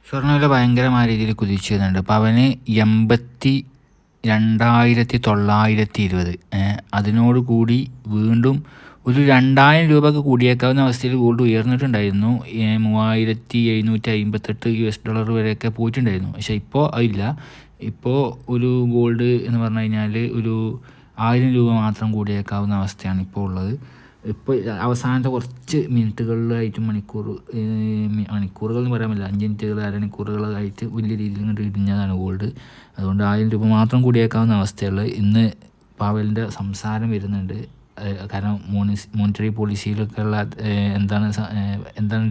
സ്വർണ്ണവില ഭയങ്കരമായ രീതിയിൽ കുതിച്ചു വരുന്നുണ്ട്. പവന് 82,920. അതിനോട് കൂടി വീണ്ടും ഒരു 2,000 രൂപയൊക്കെ കൂടിയേക്കാവുന്ന അവസ്ഥയിൽ ഗോൾഡ് ഉയർന്നിട്ടുണ്ടായിരുന്നു. $3,758 വരെയൊക്കെ പോയിട്ടുണ്ടായിരുന്നു. പക്ഷേ ഇപ്പോൾ അതില്ല. ഇപ്പോൾ ഒരു ഗോൾഡ് എന്ന് പറഞ്ഞു കഴിഞ്ഞാൽ ഒരു 1,000 രൂപ മാത്രം കൂടിയേക്കാവുന്ന അവസ്ഥയാണ് ഇപ്പോൾ ഉള്ളത്. ഇപ്പോൾ അവസാനത്തെ കുറച്ച് മിനിറ്റുകളിലായിട്ട് മണിക്കൂറുകൾ എന്ന് പറയാൻ പറ്റില്ല, 5 മിനിറ്റുകൾ അരമണിക്കൂറുകളായിട്ട് വലിയ രീതിയിൽ ഇങ്ങോട്ട് ഇടിഞ്ഞതാണ് ഗോൾഡ്. അതുകൊണ്ട് 1,000 രൂപ മാത്രം കൂടിയേക്കാവുന്ന അവസ്ഥയുള്ളത്. ഇന്ന് പാവലിൻ്റെ സംസാരം വരുന്നുണ്ട്. കാരണം മോണിറ്ററി പോളിസിയിലൊക്കെ ഉള്ള എന്താണ്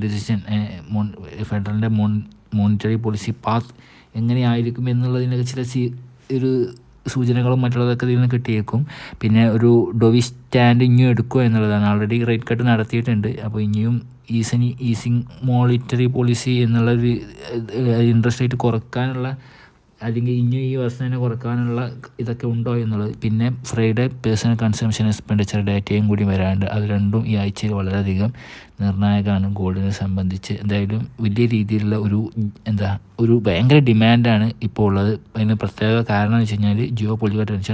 ഡിസിഷൻ, ഫെഡറലിൻ്റെ മോണിറ്ററി പോളിസി പാത്ത് എങ്ങനെയായിരിക്കും എന്നുള്ളതിനെ ചില ഒരു സൂചനകളും മറ്റുള്ളതൊക്കെ ഇതിൽ നിന്ന് കിട്ടിയേക്കും. പിന്നെ ഒരു ഡോവിഷ് സ്റ്റാൻഡ് ഇനിയും എടുക്കുക എന്നുള്ളതാണ്. ആൾറെഡി റേറ്റ് കട്ട് നടത്തിയിട്ടുണ്ട്. അപ്പോൾ ഇനിയും ഈസിങ് മോണിറ്ററി പോളിസി എന്നുള്ളൊരു ഇൻട്രസ്റ്റ് റേറ്റ് കുറക്കാനുള്ള, അല്ലെങ്കിൽ ഇനിയും ഈ വർഷം തന്നെ കുറക്കാനുള്ള ഇതൊക്കെ ഉണ്ടോ എന്നുള്ളത്. പിന്നെ ഫ്രൈഡേ പേഴ്സണൽ കൺസംഷൻ എക്സ്പെൻഡിച്ചർ ഡാറ്റയും കൂടി വരാനുണ്ട്. അത് രണ്ടും ഈ ആഴ്ചയിൽ വളരെയധികം നിർണായകമാണ് ഗോൾഡിനെ സംബന്ധിച്ച്. എന്തായാലും വലിയ രീതിയിലുള്ള ഒരു ഭയങ്കര ഡിമാൻഡാണ് ഇപ്പോൾ ഉള്ളത്. അതിന് പ്രത്യേക കാരണം എന്ന് വെച്ച് കഴിഞ്ഞാൽ ജിയോ പൊളിറ്റിക്കൽ ടെൻഷൻ,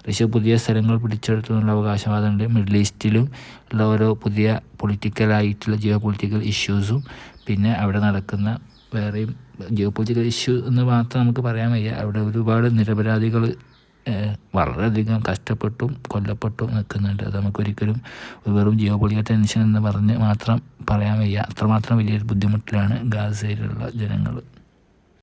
റഷ്യ പുതിയ സ്ഥലങ്ങൾ പിടിച്ചെടുത്തു എന്നുള്ള അവകാശവാദമുണ്ട്. മിഡിൽ ഈസ്റ്റിലും ഉള്ള ഓരോ പുതിയ പൊളിറ്റിക്കലായിട്ടുള്ള ജിയോ പൊളിറ്റിക്കൽ ഇഷ്യൂസും, പിന്നെ അവിടെ നടക്കുന്ന വേറെയും ജിയോ പൊളിറ്റിക്കൽ ഇഷ്യൂ എന്ന് മാത്രം നമുക്ക് പറയാൻ വയ്യ. അവിടെ ഒരുപാട് നിരപരാധികൾ വളരെയധികം കഷ്ടപ്പെട്ടും കൊല്ലപ്പെട്ടും നിൽക്കുന്നുണ്ട്. അത് നമുക്കൊരിക്കലും വെറും ജിയോ പൊളിറ്റിക്കൽ ടെൻഷൻ എന്ന് പറഞ്ഞ് മാത്രം പറയാൻ വയ്യ. അത്രമാത്രം വലിയൊരു ബുദ്ധിമുട്ടിലാണ് ഗാസയിലുള്ള ജനങ്ങൾ.